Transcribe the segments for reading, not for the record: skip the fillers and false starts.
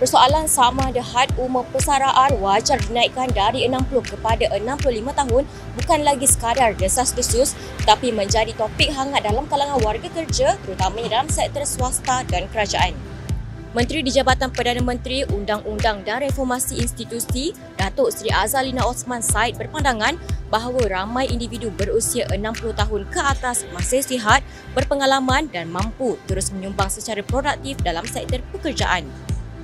Persoalan sama ada had umur persaraan wajar dinaikkan dari 60 kepada 65 tahun bukan lagi sekadar desas-desus tetapi menjadi topik hangat dalam kalangan warga kerja terutamanya dalam sektor swasta dan kerajaan. Menteri di Jabatan Perdana Menteri, Undang-Undang dan Reformasi Institusi, Datuk Seri Azalina Osman Said berpandangan bahawa ramai individu berusia 60 tahun ke atas masih sihat, berpengalaman dan mampu terus menyumbang secara produktif dalam sektor pekerjaan.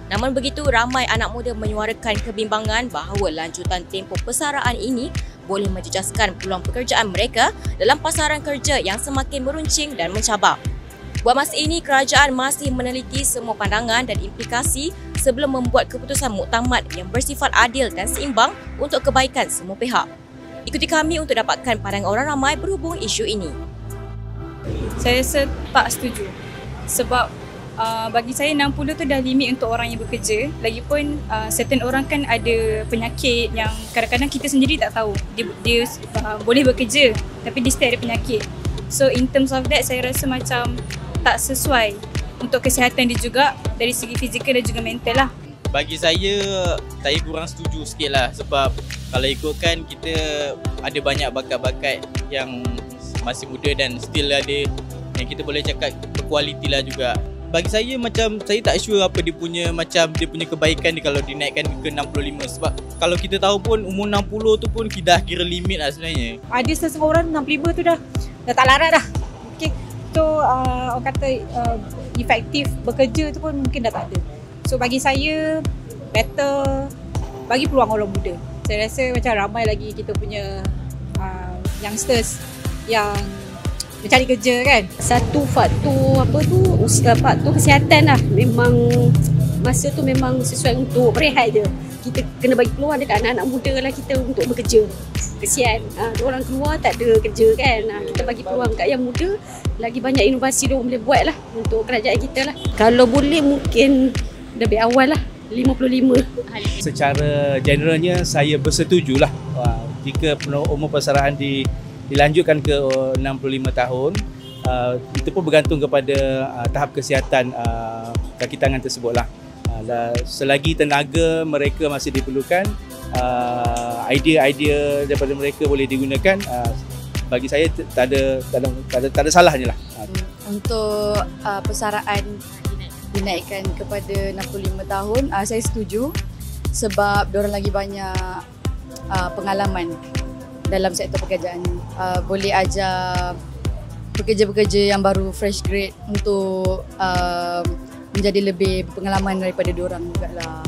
Namun begitu, ramai anak muda menyuarakan kebimbangan bahawa lanjutan tempoh persaraan ini boleh menjejaskan peluang pekerjaan mereka dalam pasaran kerja yang semakin meruncing dan mencabar. Buat masa ini, kerajaan masih meneliti semua pandangan dan implikasi sebelum membuat keputusan muktamad yang bersifat adil dan seimbang untuk kebaikan semua pihak. Ikuti kami untuk dapatkan pandangan orang ramai berhubung isu ini. Saya rasa tak setuju. Sebab bagi saya 60 tu dah limit untuk orang yang bekerja. Lagipun certain orang kan ada penyakit yang kadang-kadang kita sendiri tak tahu. Dia boleh bekerja tapi dia still ada penyakit. So in terms of that, saya rasa macam tak sesuai untuk kesihatan dia juga dari segi fizikal dan juga mental lah. Bagi saya kurang setuju sikit lah sebab kalau ikutkan kita ada banyak bakat-bakat yang masih muda dan still ada yang kita boleh cakap berkualiti lah juga. Bagi saya macam saya tak sure apa dia punya kebaikan dia kalau dinaikkan ke 65 sebab kalau kita tahu pun umur 60 tu pun dah kira limit lah sebenarnya. Ada setengah orang 65 tu dah tak larat dah. Okay. So orang kata efektif bekerja tu pun mungkin dah tak ada. So bagi saya better bagi peluang orang muda. Saya rasa macam ramai lagi kita punya youngsters yang mencari kerja kan. Satu faktor faktor kesihatan lah. Memang masa tu memang sesuai untuk berehat je. Kita kena bagi peluang dekat anak-anak muda lah kita untuk bekerja. Kesian, orang keluar tak ada kerja kan. Kita bagi peluang kat yang muda, lagi banyak inovasi diorang boleh buat lah untuk kerajaan kita lah. Kalau boleh mungkin lebih awal lah, 55. Secara generalnya saya bersetuju lah jika umur persaraan dilanjutkan ke 65 tahun. Itu pun bergantung kepada tahap kesihatan kaki tangan tersebut lah. Selagi tenaga mereka masih diperlukan, idea-idea daripada mereka boleh digunakan, bagi saya tak ada salahnya lah. Untuk persaraan dinaikkan kepada 65 tahun, saya setuju sebab diorang lagi banyak pengalaman dalam sektor pekerjaan. Boleh ajar pekerja-pekerja yang baru fresh grade untuk menjadi lebih berpengalaman daripada diorang juga lah.